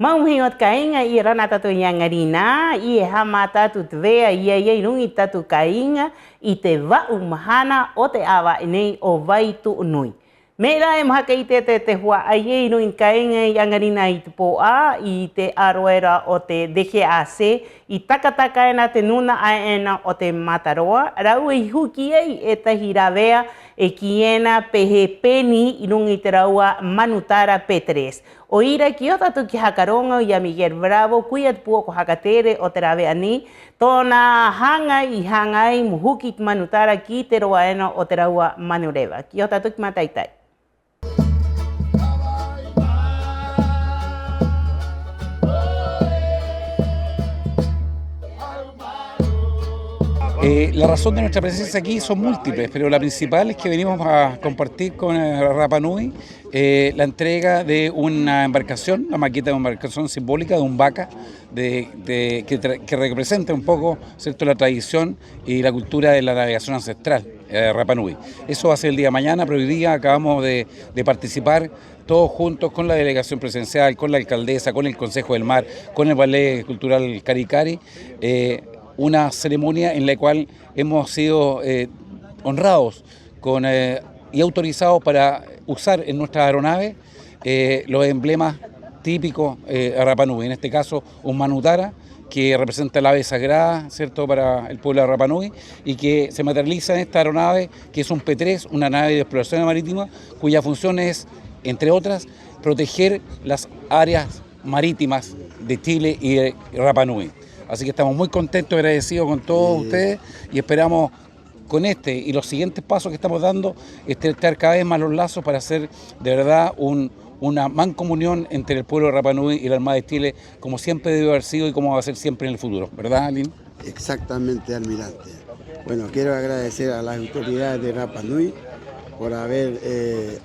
Mamhiot kainga I rana tatu yangarina I hamata tu tvea I rungi tatu kainga I te vau mahana o te awa nei o vai tu unui. Mera mahaka I te hua ai rungi kainga yangarina I te poa I te aroera o te DGAC I takataka ena te nuna aena o te mataroa. Rau I huki ei tahi rawea e kiena pehe peni I rungi te raua Manutara P3. O ira ki o tatu ki hakaronga I a Miguel Bravo kuia te pua ko hakatere o te rawea ni. Tōna hanga I hangai muhuki te Manutara ki te roa ena o te raua Manureva. Ki o tatu ki mataitai. La razón de nuestra presencia aquí son múltiples, pero la principal es que venimos a compartir con Rapa Nui la entrega de una embarcación, la maqueta de una embarcación simbólica de un vaca que representa un poco, ¿cierto?, la tradición y la cultura de la navegación ancestral, Rapa Nui. Eso va a ser el día de mañana, pero hoy día acabamos de participar todos juntos con la delegación presidencial, con la alcaldesa, con el Consejo del Mar, con el Ballet Cultural Caricari, una ceremonia en la cual hemos sido honrados y autorizados para usar en nuestra aeronave los emblemas típicos de Rapa Nui, en este caso un Manutara, que representa el ave sagrada, ¿cierto?, para el pueblo de Rapa Nui, y que se materializa en esta aeronave, que es un P3, una nave de exploración marítima, cuya función es, entre otras, proteger las áreas marítimas de Chile y de Rapa Nui. Así que estamos muy contentos y agradecidos con todos ustedes y esperamos con este y los siguientes pasos que estamos dando estrechar cada vez más los lazos para hacer de verdad una mancomunión entre el pueblo de Rapa Nui y la Armada de Chile, como siempre debe haber sido y como va a ser siempre en el futuro. ¿Verdad, Aline? Exactamente, almirante. Bueno, quiero agradecer a las autoridades de Rapa Nui por haber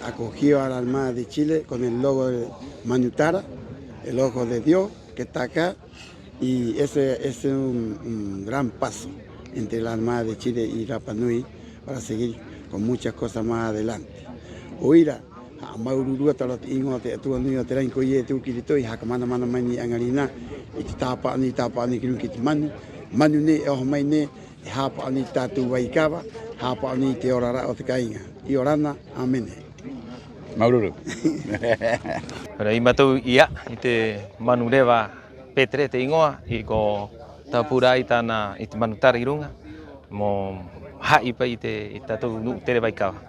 acogido a la Armada de Chile con el logo de Manutara, el ojo de Dios que está acá. Y ese es un gran paso entre la Armada de Chile y Rapa Nui para seguir con muchas cosas más adelante. Oira, maururua talot ingo te tu nui te rain ko ye tu kirito I hakamana mana mani angarina I tapa ni kilun kit manu ne o mai ne hapa ni tatu waikava hapa ni te orara o te kainga I orana amene. Maururu. Pero I matu ia I te Manureva P3 te ingoa I ko tapura I tana I te Manutara I runga mo hai pa I te tatu tere baikava.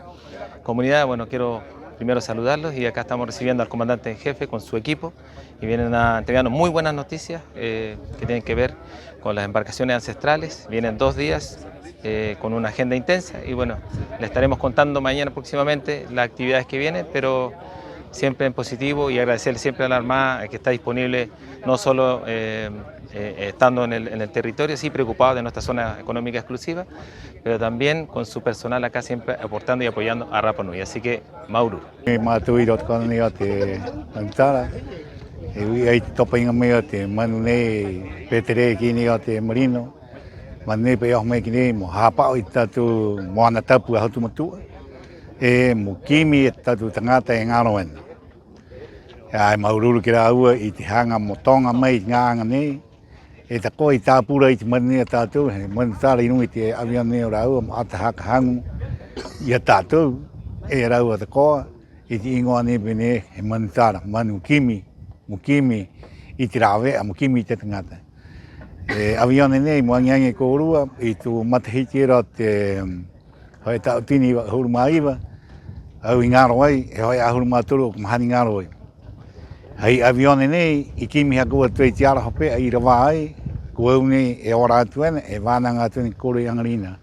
Comunidad, bueno, quiero primero saludarlos y acá estamos recibiendo al comandante en jefe con su equipo y vienen a entregarnos muy buenas noticias que tienen que ver con las embarcaciones ancestrales. Vienen 2 días con una agenda intensa y bueno, le estaremos contando mañana próximamente las actividades que vienen, pero siempre en positivo y agradecerle siempre a la Armada que está disponible, no solo estando en el territorio, sí preocupado de nuestra zona económica exclusiva, pero también con su personal acá siempre aportando y apoyando a Rapa Nui. Así que, Mauru. Mukimi tatu tangata e ngaroen. Ai maururu kira ua I te hanga motonga mai nganga nei. E ta koi tāpura I te mani tātou, he Manutara I rungi te avion nei o rau, ata haka hangu. Ia tātou, e rau a ta koa, I te ingoa nei bine he Manutara, mukimi I te rawe, a mukimi I te tangata. E avion nei, moangiangi ko urua, I tu matahiti ero te hoi tau tini huru maiwa, au I ngaro ai, e hoi ahuru maturu o mahani ngaro ai. Hei avione nei, I kimi hakua tui te ara hope, I rawa ai, kua nei e ora atu ene, e wānanga atu ene kore I angarina.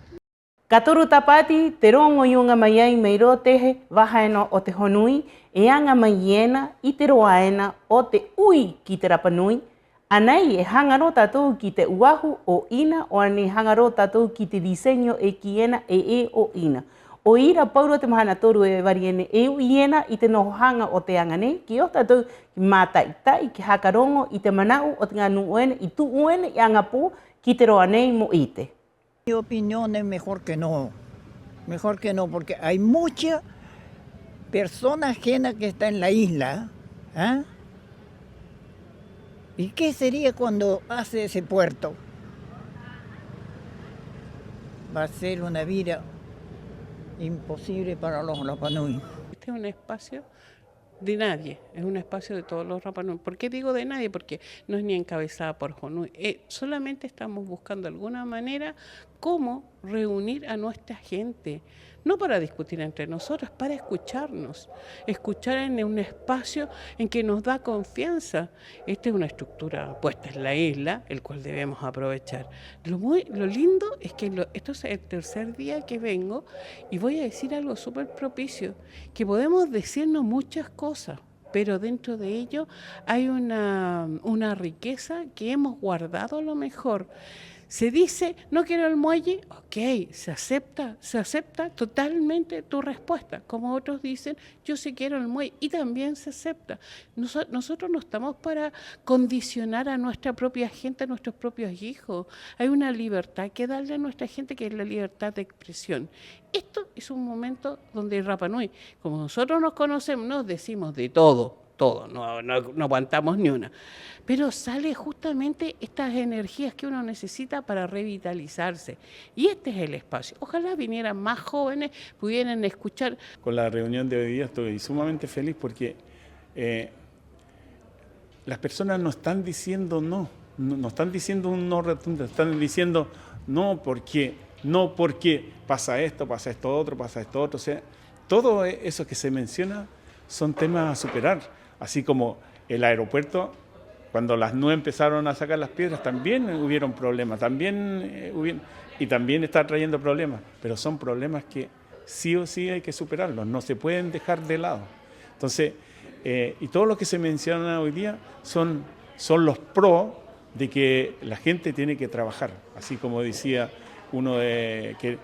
Katuru tapati, te rongo iunga mai ai mei ro tehe, wahaena o te honui, e anga mai iena, I te roaena o te ui ki te Rapa Nui. Anei e hangaro tātou ki te uahu o ina, o ane hangaro tātou ki te diseño e kiena e o ina. O ira pauro te mahana toru e variene e u iena I te nohohanga o te anga nei, ki o tātou ki mātaitai, ki hakarongo, I te manau o te nganu uene, I tu uene, I anga pō, ki te roa nei mo ite. Mi opinión es mejor que no, porque hay mucha persona ajena que está en la isla, ¿eh? ¿Y qué sería cuando hace ese puerto? Va a ser una vida imposible para los Rapa Nui. Este es un espacio de nadie, es un espacio de todos los Rapa Nui. ¿Por qué digo de nadie? Porque no es ni encabezada por Jonui. Solamente estamos buscando de alguna manera cómo reunir a nuestra gente, no para discutir entre nosotros, para escucharnos, escuchar en un espacio en que nos da confianza. Esta es una estructura puesta en la isla, el cual debemos aprovechar. Lo lindo es que esto es el tercer día que vengo y voy a decir algo súper propicio, que podemos decirnos muchas cosas, pero dentro de ello hay una riqueza que hemos guardado a lo mejor. Se dice, no quiero el muelle, ok, se acepta totalmente tu respuesta. Como otros dicen, yo sí quiero el muelle y también se acepta. Nosotros no estamos para condicionar a nuestra propia gente, a nuestros propios hijos. Hay una libertad que darle a nuestra gente que es la libertad de expresión. Esto es un momento donde Rapa Nui, como nosotros nos conocemos, nos decimos de todo, no aguantamos ni una. Pero sale justamente estas energías que uno necesita para revitalizarse. Y este es el espacio. Ojalá vinieran más jóvenes, pudieran escuchar. Con la reunión de hoy día estoy sumamente feliz porque las personas no están diciendo no están diciendo un no rotundo, están diciendo no porque pasa esto otro. O sea, todo eso que se menciona son temas a superar. Así como el aeropuerto, cuando las NUE empezaron a sacar las piedras, también hubieron problemas, y también está trayendo problemas, pero son problemas que sí o sí hay que superarlos, no se pueden dejar de lado. Entonces, y todo lo que se menciona hoy día son los pros de que la gente tiene que trabajar, así como decía uno que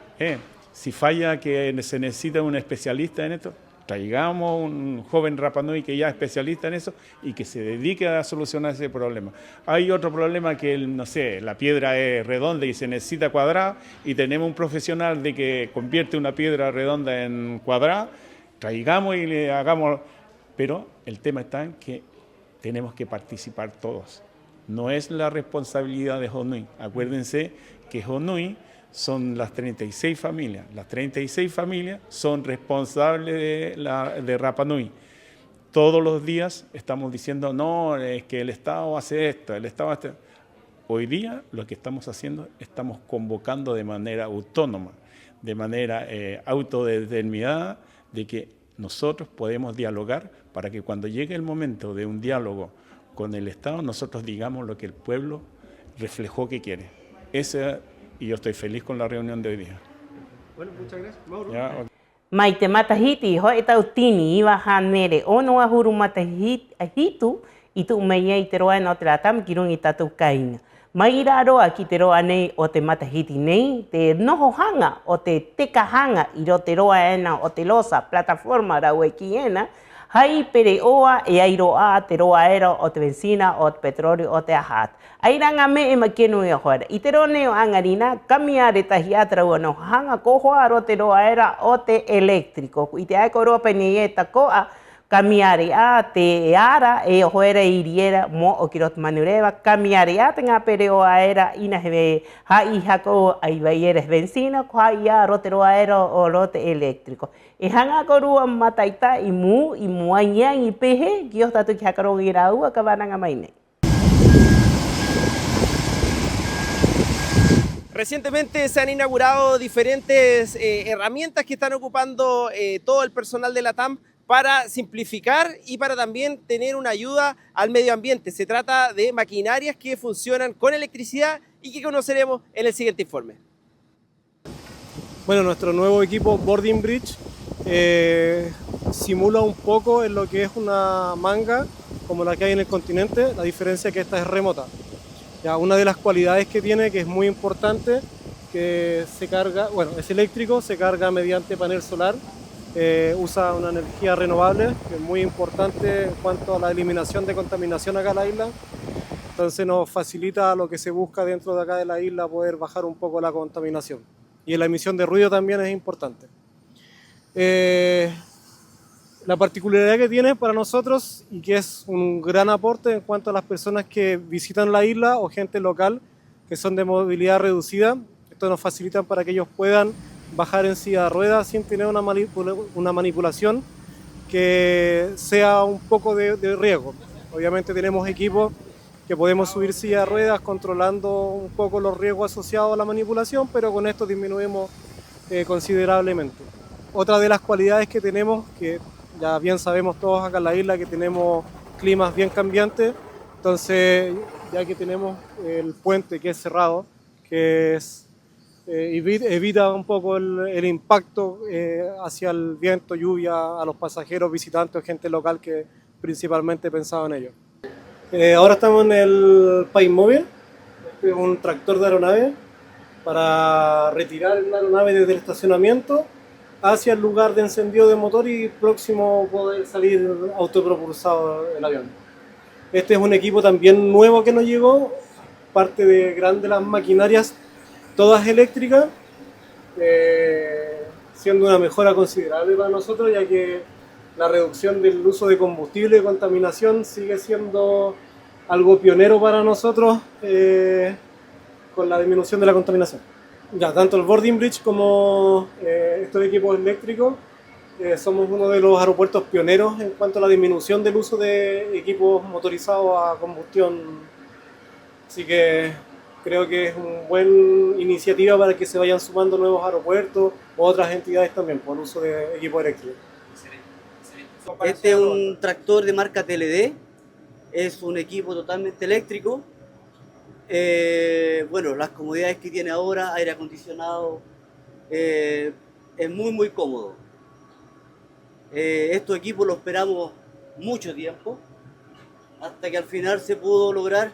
si falla que se necesita un especialista en esto, traigamos un joven Rapa Nui que ya es especialista en eso y que se dedique a solucionar ese problema. Hay otro problema que, no sé, la piedra es redonda y se necesita cuadrada y tenemos un profesional de que convierte una piedra redonda en cuadrada, traigamos y le hagamos. Pero el tema está en que tenemos que participar todos. No es la responsabilidad de Jonui. Acuérdense que Jonui son las 36 familias. Las 36 familias son responsables de Rapa Nui. Todos los días estamos diciendo, no, es que el Estado hace esto, el Estado hace esto. Hoy día lo que estamos haciendo, estamos convocando de manera autónoma, de manera autodeterminada, de que nosotros podemos dialogar para que cuando llegue el momento de un diálogo con el Estado, nosotros digamos lo que el pueblo reflejó que quiere. Y yo estoy feliz con la reunión de hoy día. Bueno, muchas gracias, Mauro. Maite matahiti ho eta utini iwa hanere ono ahuru matahitu i tu mei te roa no te latam kirungi tatu kainga. Maira roa ki te roa nei o te matahiti nei, te noho hanga o te teka hanga i ro te roa ena o te losa plataforma rau e ki ena, hai pere oa e airoa te roa era o te benzina o te petróleo o te ahat. Airanga me e makenu e hora. I te roa neo angarina, kamia re tahi atrau no hanga kohoa ro te roa era o te elektriko. I te aiko roa peni e takoa, kamiare a te ara e hoera i riera mo o ki roto manureva, kamiare a te ngā pere o aera ina hewe hai hako ai vaiere benzina, ko hai a rote roa era o rote elektriko. E hanga ko rua mataita i muaiang i pehe, ki o tatu ki hakarongi raua ka wananga mai nei. Recientemente se han inaugurado diferentes herramientas que están ocupando todo el personal de la TAM para simplificar y para también tener una ayuda al medio ambiente. Se trata de maquinarias que funcionan con electricidad y que conoceremos en el siguiente informe. Bueno, nuestro nuevo equipo Boarding Bridge simula un poco en lo que es una manga como la que hay en el continente, la diferencia es que esta es remota. Ya, una de las cualidades que tiene, que es muy importante, que se carga, bueno, es eléctrico, se carga mediante panel solar, usa una energía renovable, que es muy importante en cuanto a la eliminación de contaminación acá en la isla. Entonces nos facilita lo que se busca dentro de acá de la isla, poder bajar un poco la contaminación. Y la emisión de ruido también es importante. La particularidad que tiene para nosotros y que es un gran aporte en cuanto a las personas que visitan la isla o gente local que son de movilidad reducida, esto nos facilita para que ellos puedan bajar en silla de ruedas sin tener una manipulación que sea un poco de riesgo. Obviamente tenemos equipos que podemos subir silla de ruedas controlando un poco los riesgos asociados a la manipulación, pero con esto disminuimos considerablemente. Otra de las cualidades que tenemos, que ya bien sabemos todos acá en la isla que tenemos climas bien cambiantes, entonces ya que tenemos el puente que es cerrado, que es, evita un poco el impacto hacia el viento, lluvia, a los pasajeros, visitantes, gente local que principalmente pensaba en ello. Ahora estamos en el País Móvil, este es un tractor de aeronave para retirar la aeronave desde el estacionamiento hacia el lugar de encendido de motor y próximo poder salir autopropulsado el avión. Este es un equipo también nuevo que nos llegó, parte de grandes las maquinarias, todas eléctricas, siendo una mejora considerable para nosotros, ya que la reducción del uso de combustible y contaminación sigue siendo algo pionero para nosotros con la disminución de la contaminación. Ya, tanto el boarding bridge como estos equipos eléctricos somos uno de los aeropuertos pioneros en cuanto a la disminución del uso de equipos motorizados a combustión. Así que creo que es una buena iniciativa para que se vayan sumando nuevos aeropuertos u otras entidades también por el uso de equipos eléctricos. Este es un tractor de marca TLD, es un equipo totalmente eléctrico. Bueno, las comodidades que tiene ahora, aire acondicionado, es muy cómodo. Estos equipos los esperamos mucho tiempo, hasta que al final se pudo lograr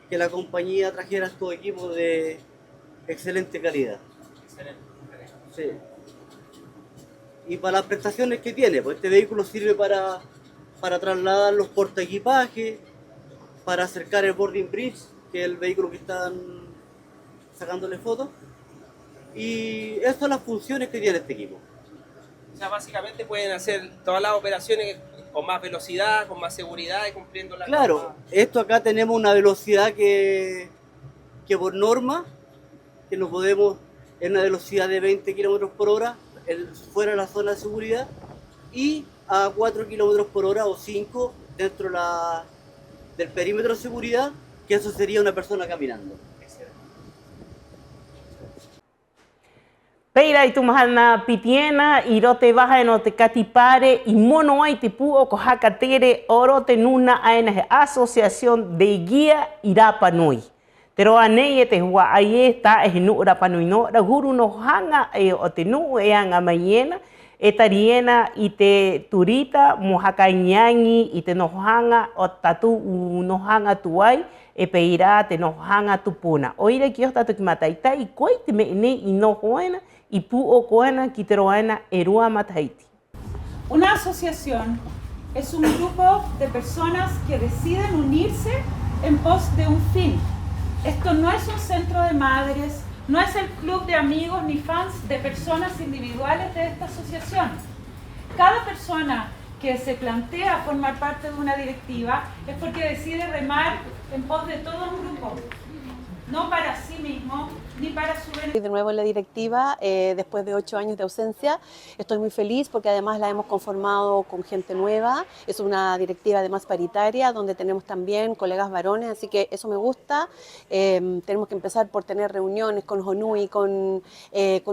que la compañía trajera estos equipos de excelente calidad. Sí. Y para las prestaciones que tiene, pues este vehículo sirve para trasladar los portaequipajes, para acercar el boarding bridge, que es el vehículo que están sacándole fotos, y esas son las funciones que tiene este equipo. O sea, básicamente pueden hacer todas las operaciones con más velocidad, con más seguridad y cumpliendo la Claro, norma. esto acá tenemos una velocidad que por norma, que no podemos en una velocidad de 20 km por hora, fuera de la zona de seguridad, y a 4 km por hora o 5 dentro del perímetro de seguridad, que eso sería una persona caminando. Peira y tu mahana pitiena y rote baja en te catipare y mono ay te puo cojacatere orote nuna aena asociación de guía Rapa Nui. Pero aneye te hua ahí está es nu Rapa Nui no la guru no hanga o te nu anga mañana etariena y te turita mojacañani y te no hanga o tatu no hanga tuai e peira te no hanga tu puna. Oire que está tu mataita y coite me ne y no juena y puo coena quiteroana erua mataiti. Una asociación es un grupo de personas que deciden unirse en pos de un fin. Esto no es un centro de madres, no es el club de amigos ni fans de personas individuales de esta asociación. Cada persona que se plantea formar parte de una directiva es porque decide remar en pos de todo un grupo, no para sí mismo ni para su beneficio. De nuevo en la directiva, después de 8 años de ausencia, estoy muy feliz porque además la hemos conformado con gente nueva. Es una directiva además paritaria, donde tenemos también colegas varones, así que eso me gusta. Tenemos que empezar por tener reuniones con Honui, con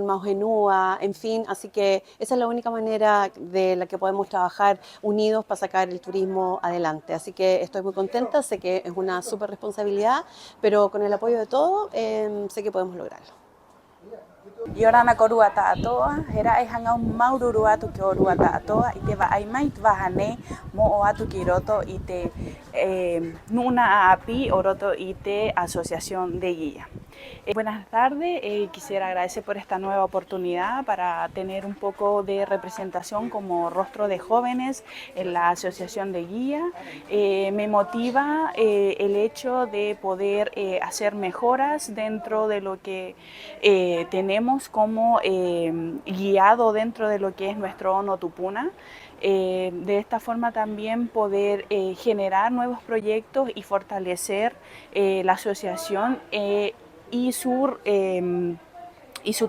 Maugenúa, en fin, así que esa es la única manera de la que podemos trabajar unidos para sacar el turismo adelante. Así que estoy muy contenta, sé que es una súper responsabilidad, pero con el apoyo de todos sé que podemos lograrlo. Yorana korua ta atoa, hera e hanga maururu atu ki orua ta atoa, ite va ai mait va hane mo o atu ki roto ite nuna api o roto ite asociación de guía. Buenas tardes, quisiera agradecer por esta nueva oportunidad para tener un poco de representación como rostro de jóvenes en la asociación de guía. Me motiva el hecho de poder hacer mejoras dentro de lo que tenemos tenemos como guiado dentro de lo que es nuestro Ono Tupuna. De esta forma también poder generar nuevos proyectos y fortalecer la asociación y su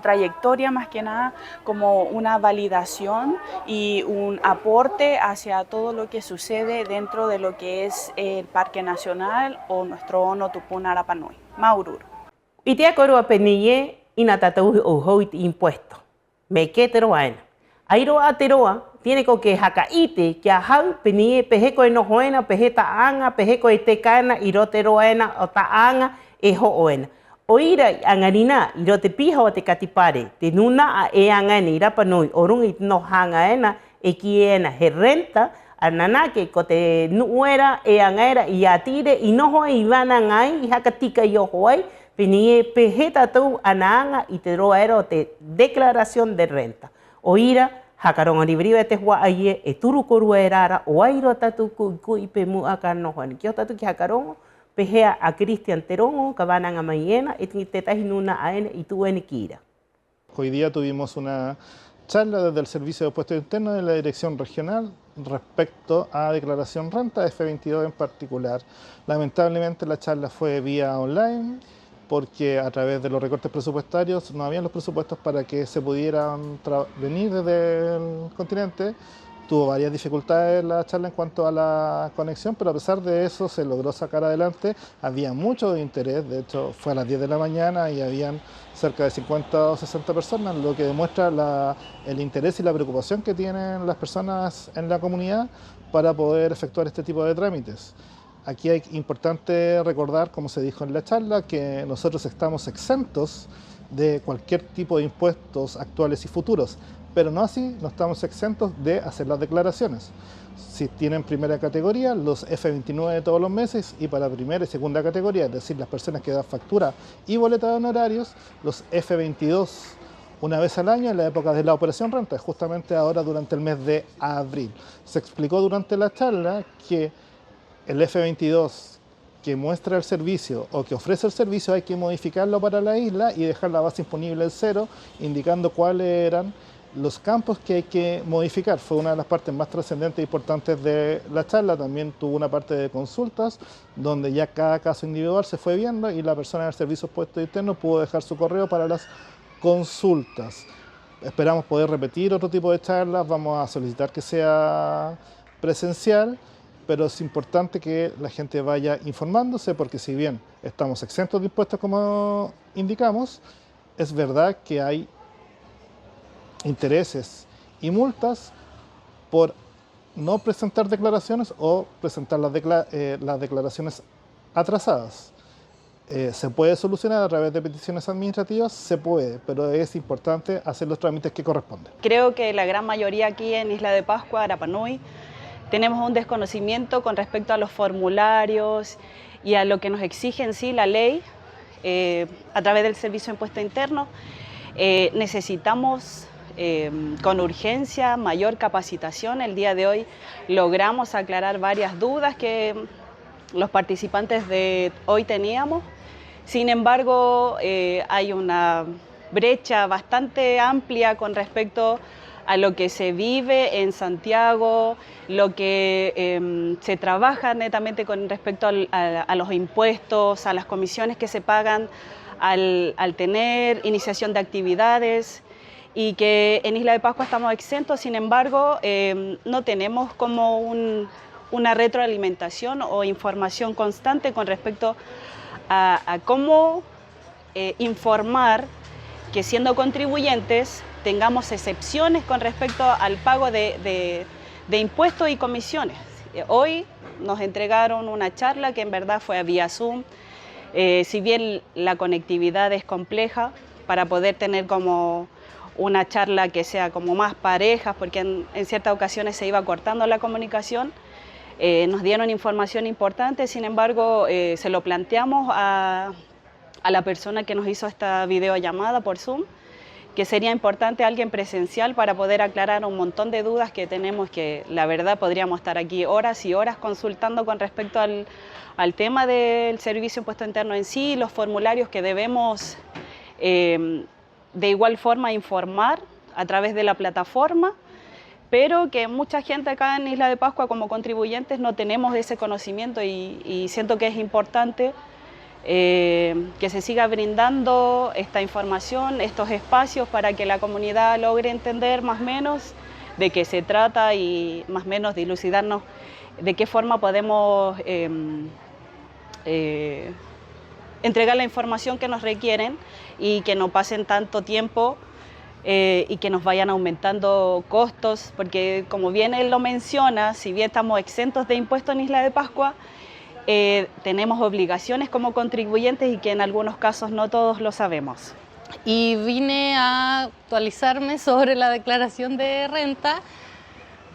trayectoria, más que nada como una validación y un aporte hacia todo lo que sucede dentro de lo que es el Parque Nacional o nuestro Ono Tupuna Rapa Nui, Maururu. Itia korua peniye ina tatau o hoit impuesto. Me que teroaena. Airoa teroa tiene que hakaite que ahau peniye pejeko enojoena, pejeta anga, pejeko etekana, iro teroaena o taanga eho oena. Oira angarina iro te piha o te katipare, te nuna a angani Rapa Nui, orungi no hangaena e kiena he renta, ananake ko te nuera angaira i atire i noho i wana ngai i hakatika i ohoai, penie pejeta tu ananga i te roero te declaración de renta. Oira hakaronga libriu e te hua aie e turu korua e rara o airo tatu ku i pe mua ka nohoani. Kia tatu ki hakarongo, pejea a Cristian Terongo, Cabananga Mayena, y Tetahinuna Aena y Tuenikira. Hoy día tuvimos una charla desde el Servicio de Puestos Internos de la Dirección Regional respecto a declaración renta, F22 en particular. Lamentablemente la charla fue vía online porque a través de los recortes presupuestarios no habían los presupuestos para que se pudieran venir desde el continente. Tuvo varias dificultades la charla en cuanto a la conexión, pero a pesar de eso se logró sacar adelante. Había mucho interés, de hecho fue a las 10 de la mañana y habían cerca de 50 o 60 personas, lo que demuestra el interés y la preocupación que tienen las personas en la comunidad para poder efectuar este tipo de trámites. Aquí es importante recordar, como se dijo en la charla, que nosotros estamos exentos de cualquier tipo de impuestos actuales y futuros, pero no así, no estamos exentos de hacer las declaraciones. Si tienen primera categoría, los F29 de todos los meses, y para primera y segunda categoría, es decir, las personas que dan factura y boleta de honorarios, los F22 una vez al año en la época de la operación renta, justamente ahora durante el mes de abril. Se explicó durante la charla que el F22 que muestra el servicio o que ofrece el servicio hay que modificarlo para la isla y dejar la base imponible en cero, indicando cuáles eran los campos que hay que modificar. Fue una de las partes más trascendentes e importantes de la charla. También tuvo una parte de consultas, donde ya cada caso individual se fue viendo y la persona del Servicio de Puestos Internos pudo dejar su correo para las consultas. Esperamos poder repetir otro tipo de charlas, vamos a solicitar que sea presencial, pero es importante que la gente vaya informándose, porque si bien estamos exentos de impuestos como indicamos, es verdad que hay intereses y multas por no presentar declaraciones o presentar las declaraciones atrasadas. ¿Se puede solucionar a través de peticiones administrativas? Se puede, pero es importante hacer los trámites que corresponden. Creo que la gran mayoría aquí en Isla de Pascua, Rapa Nui, tenemos un desconocimiento con respecto a los formularios y a lo que nos exige en sí la ley a través del Servicio de Impuesto Interno. Necesitamos con urgencia mayor capacitación. El día de hoy logramos aclarar varias dudas que los participantes de hoy teníamos. Sin embargo, hay una brecha bastante amplia con respecto a lo que se vive en Santiago, lo que se trabaja netamente con respecto a los impuestos, a las comisiones que se pagan al tener iniciación de actividades, y que en Isla de Pascua estamos exentos. Sin embargo, no tenemos como una retroalimentación o información constante con respecto a cómo informar que siendo contribuyentes tengamos excepciones con respecto al pago de impuestos y comisiones. Hoy nos entregaron una charla que en verdad fue vía Zoom. Si bien la conectividad es compleja para poder tener como una charla que sea como más pareja, porque en ciertas ocasiones se iba cortando la comunicación, nos dieron información importante. Sin embargo, se lo planteamos a la persona que nos hizo esta videollamada por Zoom, que sería importante alguien presencial para poder aclarar un montón de dudas que tenemos, que la verdad podríamos estar aquí horas y horas consultando con respecto al tema del Servicio de Impuesto Interno en sí, los formularios que debemos de igual forma informar a través de la plataforma, pero que mucha gente acá en Isla de Pascua como contribuyentes no tenemos ese conocimiento y siento que es importante que se siga brindando esta información, estos espacios para que la comunidad logre entender más o menos de qué se trata y más o menos dilucidarnos de qué forma podemos entregar la información que nos requieren y que no pasen tanto tiempo y que nos vayan aumentando costos, porque como bien él lo menciona, si bien estamos exentos de impuestos en Isla de Pascua, tenemos obligaciones como contribuyentes y que en algunos casos no todos lo sabemos. Y vine a actualizarme sobre la declaración de renta,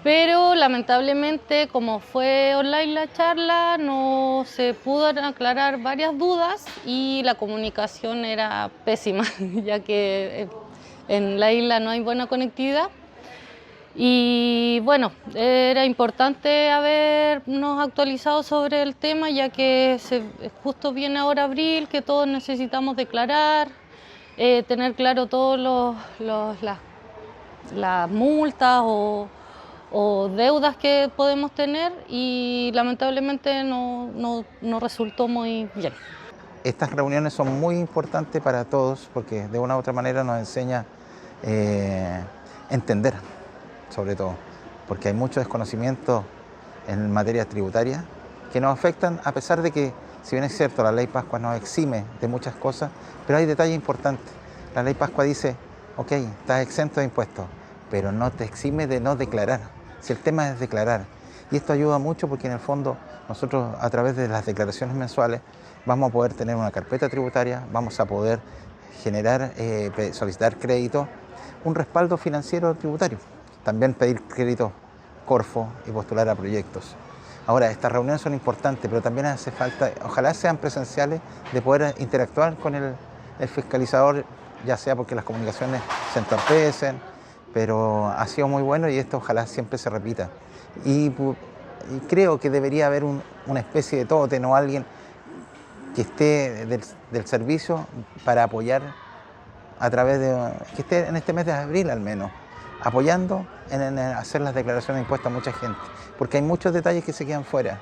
pero lamentablemente como fue online la charla no se pudo aclarar varias dudas y la comunicación era pésima, ya que en la isla no hay buena conectividad. Y bueno, era importante habernos actualizado sobre el tema, ya que justo viene ahora abril, que todos necesitamos declarar, tener claro todas las multas o deudas que podemos tener, y lamentablemente no resultó muy bien. Estas reuniones son muy importantes para todos porque de una u otra manera nos enseña entender, sobre todo, porque hay mucho desconocimiento en materia tributaria que nos afectan, a pesar de que, si bien es cierto, la ley Pascua nos exime de muchas cosas, pero hay detalles importantes. La ley Pascua dice, ok, estás exento de impuestos, pero no te exime de no declarar, si el tema es declarar. Y esto ayuda mucho porque en el fondo nosotros a través de las declaraciones mensuales vamos a poder tener una carpeta tributaria, vamos a poder generar, solicitar crédito, un respaldo financiero tributario, también pedir crédito Corfo y postular a proyectos. Ahora, estas reuniones son importantes, pero también hace falta, ojalá sean presenciales, de poder interactuar con el fiscalizador, ya sea porque las comunicaciones se entorpecen, pero ha sido muy bueno y esto ojalá siempre se repita. Y creo que debería haber una especie de tótem o alguien que esté del servicio para apoyar a través de, que esté en este mes de abril al menos, apoyando en hacer las declaraciones de impuestos a mucha gente, porque hay muchos detalles que se quedan fuera,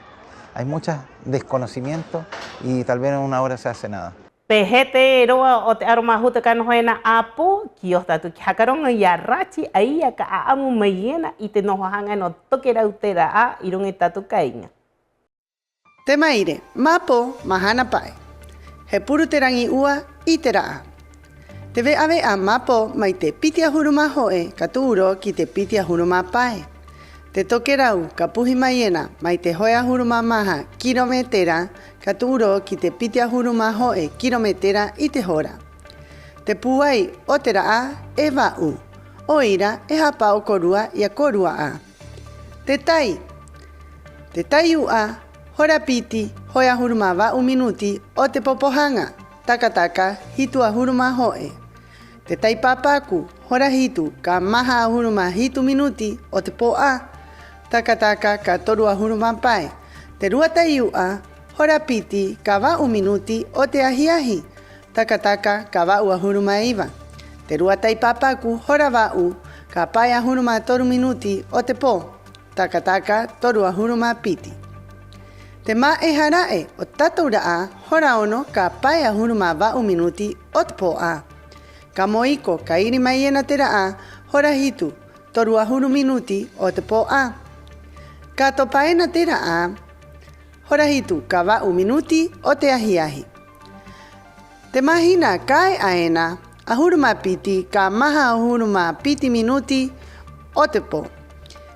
hay muchos desconocimientos y tal vez en una hora se hace nada. Pejete roa o te aroma juta kan hoena apo kiosta tu hakaron ya rachi aí ya ka amu mayena y te no hanga no tokera utera a irun etatu kainga. Temaire, mapo mahana pai. Hepuru terangi ua itera. Te ve ave a mapo mai te pitia huruma hoe katuro ki te pitia huruma pai. Te tokerau kapuhi mayena mai te hoea huruma maha kilometera katuro ki te pitia huruma hoe kilometera i te hora. Te puai o tera a e vau. O ira e hapa o korua i a korua a. Te tai ua hora piti hoea huruma vau minuti o te popohanga takataka hitu a huruma hoe. Te tai papaku hora hitu ka maha huruma hitu minuti o te po a takataka ka toru a huruma pai. Te rua tai ua hora piti ka vau minuti o te ahiahi takataka ka vau a huruma iwa. Te rua tai papaku hora vau ka pai a huruma toru minuti o te po takataka toru a huruma piti. Te ma e harae o tataura a hora ono ka pai a huruma vau minuti o te po a. Ka moiko ka iri maiena tera a hora hitu toru a huru minuti o te po a. Ka topaena tera a hora hitu ka vau minuti o te ahiahi. Te mahina kai aena a huruma piti ka maha a huruma piti minuti o te po.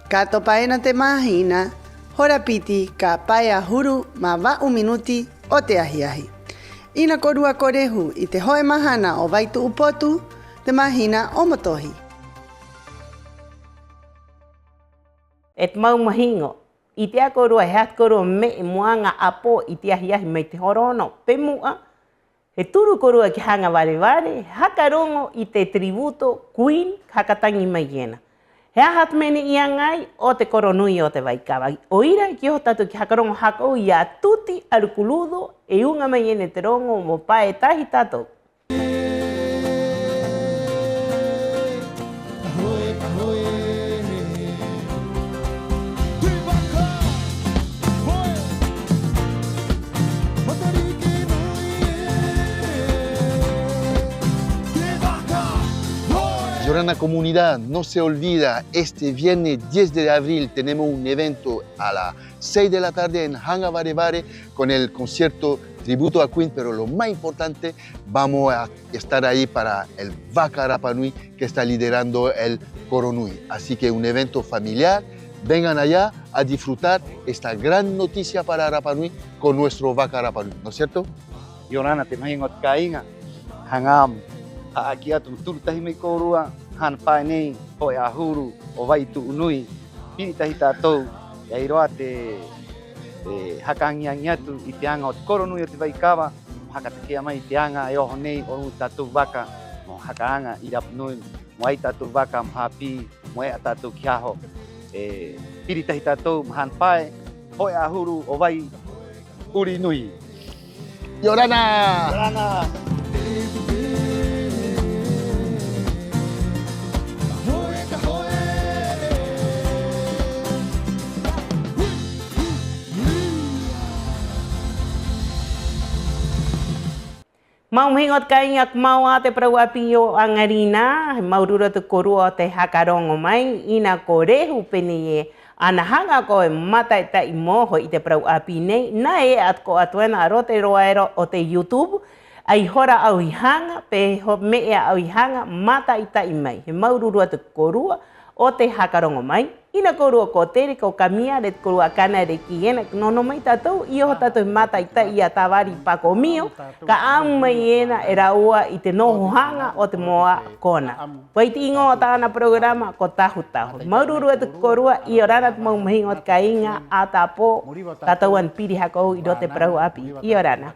Ka topaena te mahina hora piti ka pai a huru ma vau minuti o te ahiahi. Ina korua korehu i te hoe mahana o waitu upotu, te mahina o motohi. Et mau mahingo, i te a korua he at korua me e moanga apo i te ahiahi mai te horono pemua, he turu korua ki hanga ware, hakarongo i te tributo Queen hakatangi mai iena. He ahat mene ia ngai o te koronui o te waikawa. O ira ki ho tatu ki hakarongo hakou i a tuti arukuludo e unga mai ene te rongo mo pae tahi tatou. Yorana comunidad, no se olvida, este viernes 10 de abril tenemos un evento a las 6 de la tarde en Hanga Barebare con el concierto tributo a Queen, pero lo más importante, vamos a estar ahí para el Vaca Rapa Nui que está liderando el Coro Nui. Así que un evento familiar, vengan allá a disfrutar esta gran noticia para Rapa Nui con nuestro Vaca Rapa Nui, ¿no es cierto? Yorana te mahingot kainga, hangam, aquí a tu turtahime korua, han paenei, hoi ahuru, o vai tu unui, pinitahita tou, yairoate, hakangiangiatu, itianga o Coro Nui o te vaikava, hakatekia mai itianga, e oho nei, o tatu Vaca, mo hakaanga, irap nui, mo ai tatu Vaca, mo hapi, mo e tatu kiaho, pinitahita tou, han pae, hoi ahuru, o vai uri nui. Yorana! Yorana! Mau hingot kainyak mau ate prawapio ang arina, maururo tu korua te hakarongo mai, ina korehu penie, anahanga ko mata ita imoho ite prawapi nei, na at ko atwena arote roaero o te YouTube, ai hora au hanga, pe ho mea au hanga, mata ita imai, maururo tu korua o te hakarongo mai, ina korua ko tere ko kamia de korua kana de kiena, no mai tatou, iyo tatou mata ita ia tavari pako mio, ka ang maiena era ua i te noho hanga o te moa kona. Waiti ingo o tāna programa ko tahu tahu. Maururu tu korua i orana tu mau mahingot ka inga a tapo tatauan piri hakou i do te prahu api. I orana.